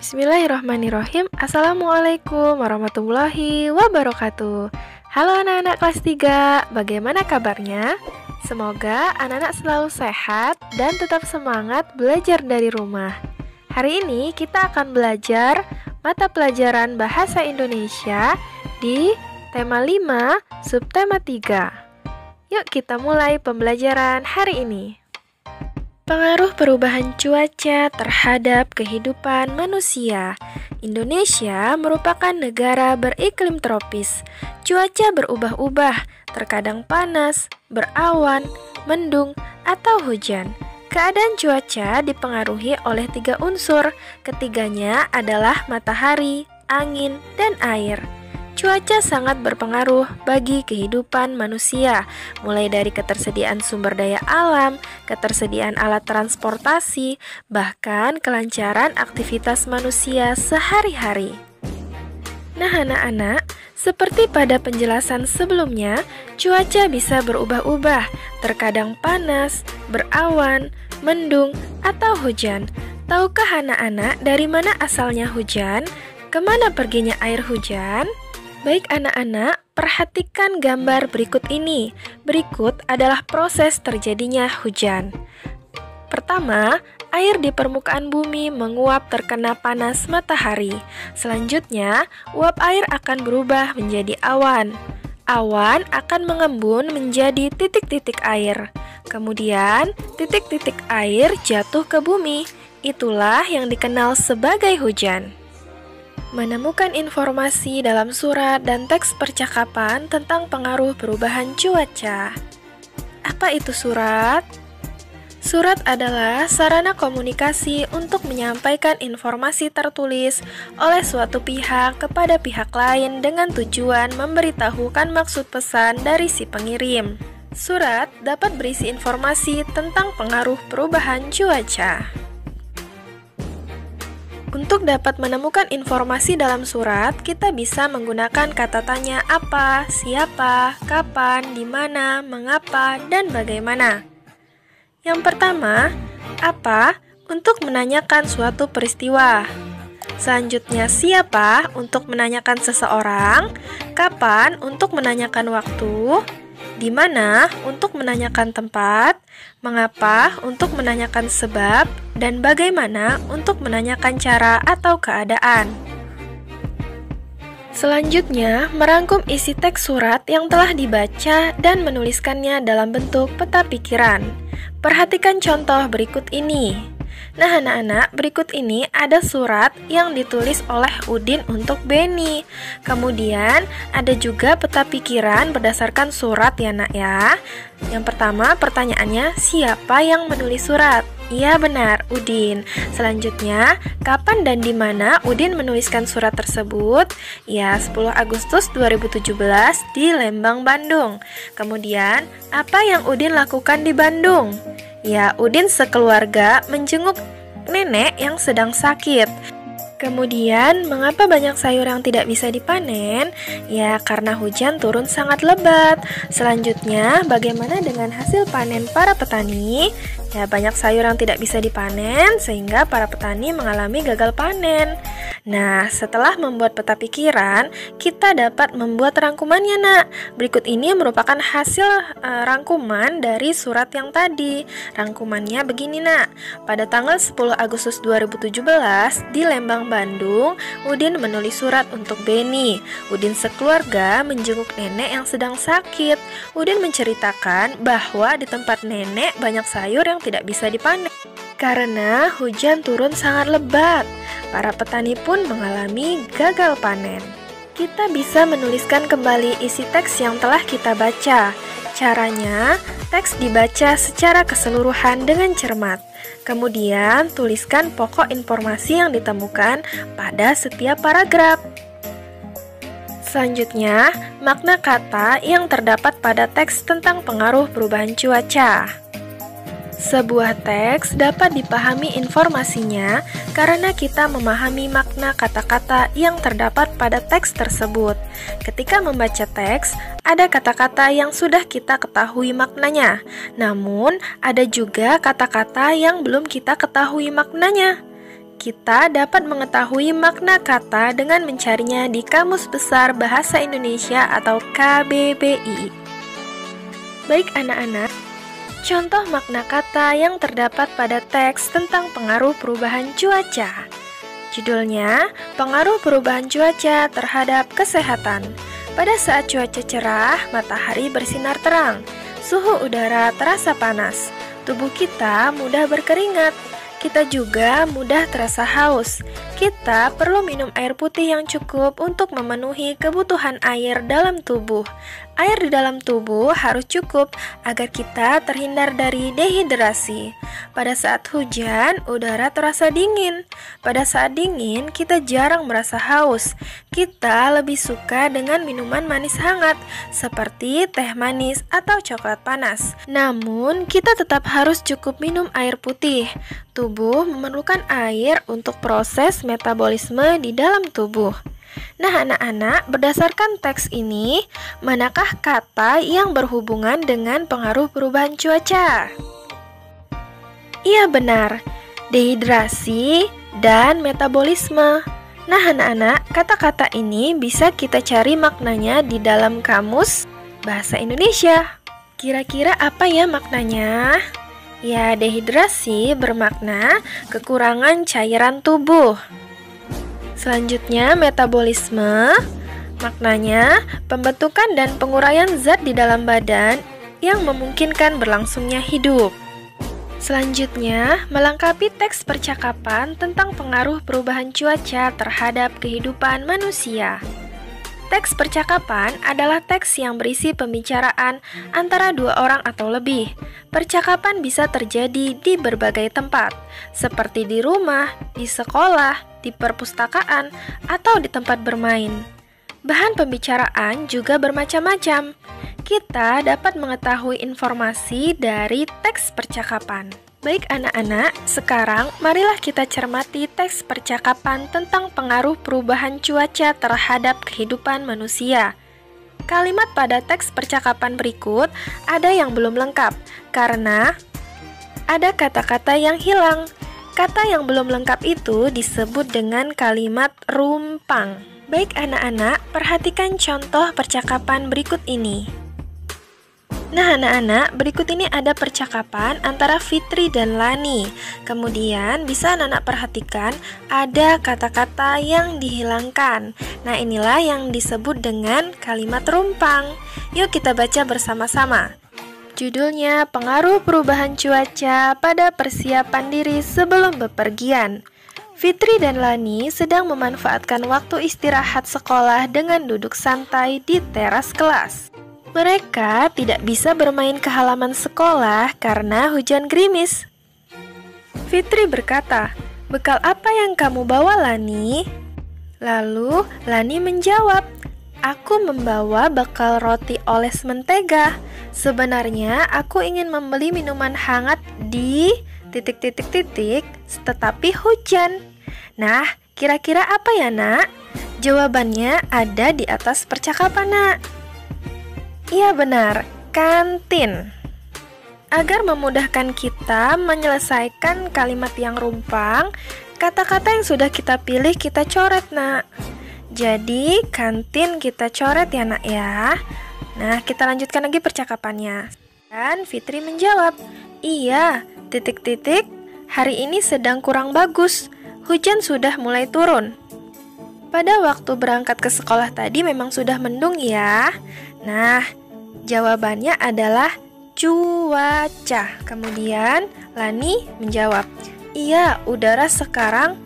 Bismillahirrahmanirrahim. Assalamualaikum warahmatullahi wabarakatuh. Halo anak-anak kelas 3, bagaimana kabarnya? Semoga anak-anak selalu sehat dan tetap semangat belajar dari rumah. Hari ini kita akan belajar mata pelajaran Bahasa Indonesia di tema 5, subtema 3. Yuk kita mulai pembelajaran hari ini. Pengaruh perubahan cuaca terhadap kehidupan manusia. Indonesia merupakan negara beriklim tropis. Cuaca berubah-ubah, terkadang panas, berawan, mendung, atau hujan. Keadaan cuaca dipengaruhi oleh 3 unsur. Ketiganya adalah matahari, angin, dan air. Cuaca sangat berpengaruh bagi kehidupan manusia, mulai dari ketersediaan sumber daya alam, ketersediaan alat transportasi, bahkan kelancaran aktivitas manusia sehari-hari. Nah anak-anak, seperti pada penjelasan sebelumnya, cuaca bisa berubah-ubah, terkadang panas, berawan, mendung, atau hujan. Tahukah anak-anak dari mana asalnya hujan? Kemana perginya air hujan? Baik anak-anak, perhatikan gambar berikut ini. Berikut adalah proses terjadinya hujan. Pertama, air di permukaan bumi menguap terkena panas matahari. Selanjutnya, uap air akan berubah menjadi awan. Awan akan mengembun menjadi titik-titik air. Kemudian, titik-titik air jatuh ke bumi. Itulah yang dikenal sebagai hujan. Menemukan informasi dalam surat dan teks percakapan tentang pengaruh perubahan cuaca. Apa itu surat? Surat adalah sarana komunikasi untuk menyampaikan informasi tertulis oleh suatu pihak kepada pihak lain dengan tujuan memberitahukan maksud pesan dari si pengirim. Surat dapat berisi informasi tentang pengaruh perubahan cuaca. Untuk dapat menemukan informasi dalam surat, kita bisa menggunakan kata tanya apa, siapa, kapan, di mana, mengapa, dan bagaimana. Yang pertama, apa untuk menanyakan suatu peristiwa. Selanjutnya, siapa untuk menanyakan seseorang, kapan untuk menanyakan waktu, di mana untuk menanyakan tempat, mengapa untuk menanyakan sebab, dan bagaimana untuk menanyakan cara atau keadaan. Selanjutnya, merangkum isi teks surat yang telah dibaca dan menuliskannya dalam bentuk peta pikiran. Perhatikan contoh berikut ini. Nah anak-anak, berikut ini ada surat yang ditulis oleh Udin untuk Beni. Kemudian ada juga peta pikiran berdasarkan surat ya nak ya. Yang pertama pertanyaannya, siapa yang menulis surat? Iya benar, Udin. Selanjutnya, kapan dan di mana Udin menuliskan surat tersebut? Ya, 10 Agustus 2017 di Lembang, Bandung. Kemudian, apa yang Udin lakukan di Bandung? Ya, Udin sekeluarga menjenguk nenek yang sedang sakit. Kemudian, mengapa banyak sayur yang tidak bisa dipanen? Ya, karena hujan turun sangat lebat. Selanjutnya, bagaimana dengan hasil panen para petani? Ya, banyak sayur yang tidak bisa dipanen sehingga para petani mengalami gagal panen. Nah, setelah membuat peta pikiran, kita dapat membuat rangkumannya, nak. Berikut ini merupakan hasil rangkuman dari surat yang tadi. Rangkumannya begini, nak. Pada tanggal 10 Agustus 2017 di Lembang, Bandung, Udin menulis surat untuk Beni. Udin sekeluarga menjenguk nenek yang sedang sakit. Udin menceritakan bahwa di tempat nenek banyak sayur yang tidak bisa dipanen karena hujan turun sangat lebat. Para petani pun mengalami gagal panen. Kita bisa menuliskan kembali isi teks yang telah kita baca. Caranya, teks dibaca secara keseluruhan dengan cermat. Kemudian, tuliskan pokok informasi yang ditemukan pada setiap paragraf. Selanjutnya, makna kata yang terdapat pada teks tentang pengaruh perubahan cuaca. Sebuah teks dapat dipahami informasinya karena kita memahami makna kata-kata yang terdapat pada teks tersebut. Ketika membaca teks, ada kata-kata yang sudah kita ketahui maknanya, namun ada juga kata-kata yang belum kita ketahui maknanya. kita dapat mengetahui makna kata dengan mencarinya di Kamus Besar Bahasa Indonesia atau KBBI. Baik anak-anak, contoh makna kata yang terdapat pada teks tentang pengaruh perubahan cuaca. Judulnya, pengaruh perubahan cuaca terhadap kesehatan. Pada saat cuaca cerah, matahari bersinar terang, suhu udara terasa panas, tubuh kita mudah berkeringat, kita juga mudah terasa haus. Kita perlu minum air putih yang cukup untuk memenuhi kebutuhan air dalam tubuh. Air di dalam tubuh harus cukup agar kita terhindar dari dehidrasi. Pada saat hujan, udara terasa dingin. Pada saat dingin, kita jarang merasa haus. Kita lebih suka dengan minuman manis hangat, seperti teh manis atau coklat panas. Namun, kita tetap harus cukup minum air putih. Tubuh memerlukan air untuk proses metabolisme di dalam tubuh. Nah, anak-anak, berdasarkan teks ini, manakah kata yang berhubungan dengan pengaruh perubahan cuaca? Iya benar, dehidrasi dan metabolisme. Nah, anak-anak, kata-kata ini bisa kita cari maknanya di dalam Kamus Bahasa Indonesia. Kira-kira apa ya maknanya? Ya, dehidrasi bermakna kekurangan cairan tubuh. Selanjutnya, metabolisme maknanya pembentukan dan penguraian zat di dalam badan yang memungkinkan berlangsungnya hidup. Selanjutnya, melengkapi teks percakapan tentang pengaruh perubahan cuaca terhadap kehidupan manusia. Teks percakapan adalah teks yang berisi pembicaraan antara dua orang atau lebih. Percakapan bisa terjadi di berbagai tempat, seperti di rumah, di sekolah, di perpustakaan, atau di tempat bermain. Bahan pembicaraan juga bermacam-macam. Kita dapat mengetahui informasi dari teks percakapan. Baik anak-anak, sekarang marilah kita cermati teks percakapan tentang pengaruh perubahan cuaca terhadap kehidupan manusia. Kalimat pada teks percakapan berikut ada yang belum lengkap, karena ada kata-kata yang hilang. Kata yang belum lengkap itu disebut dengan kalimat rumpang. Baik anak-anak, perhatikan contoh percakapan berikut ini. Nah anak-anak, berikut ini ada percakapan antara Fitri dan Lani. Kemudian bisa anak-anak perhatikan ada kata-kata yang dihilangkan. Nah inilah yang disebut dengan kalimat rumpang. Yuk kita baca bersama-sama. Judulnya, pengaruh perubahan cuaca pada persiapan diri sebelum bepergian. Fitri dan Lani sedang memanfaatkan waktu istirahat sekolah dengan duduk santai di teras kelas. Mereka tidak bisa bermain ke halaman sekolah karena hujan gerimis. Fitri berkata, "Bekal apa yang kamu bawa, Lani?" Lalu Lani menjawab, "Aku membawa bekal roti oles mentega. Sebenarnya aku ingin membeli minuman hangat di ... tetapi hujan." Nah, kira-kira apa ya, Nak? Jawabannya ada di atas percakapan, Nak. Iya benar, kantin. Agar memudahkan kita menyelesaikan kalimat yang rumpang, kata-kata yang sudah kita pilih kita coret, Nak. Jadi, kantin kita coret ya, Nak ya. Nah, kita lanjutkan lagi percakapannya. Dan Fitri menjawab, "Iya, ... hari ini sedang kurang bagus. Hujan sudah mulai turun. Pada waktu berangkat ke sekolah tadi memang sudah mendung ya." Nah, jawabannya adalah cuaca. Kemudian Lani menjawab, "Iya, udara sekarang ...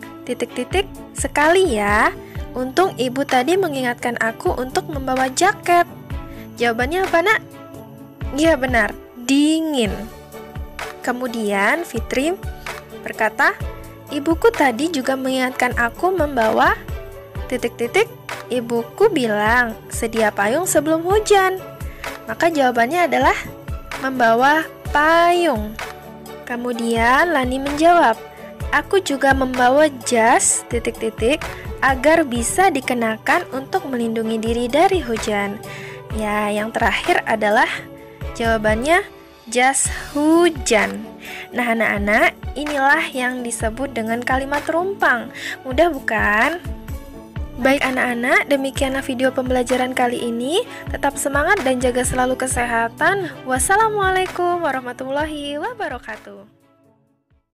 sekali ya. Untung ibu tadi mengingatkan aku untuk membawa jaket." Jawabannya apa, Nak? Iya benar, dingin. Kemudian Fitri berkata, "Ibuku tadi juga mengingatkan aku membawa ... Ibuku bilang sedia payung sebelum hujan." Maka jawabannya adalah membawa payung. Kemudian Lani menjawab, "Aku juga membawa jas ... agar bisa dikenakan untuk melindungi diri dari hujan." Ya, yang terakhir adalah jawabannya jas hujan. Nah anak-anak, inilah yang disebut dengan kalimat rumpang. Mudah bukan? Baik anak-anak, demikianlah video pembelajaran kali ini. Tetap semangat dan jaga selalu kesehatan. Wassalamualaikum warahmatullahi wabarakatuh.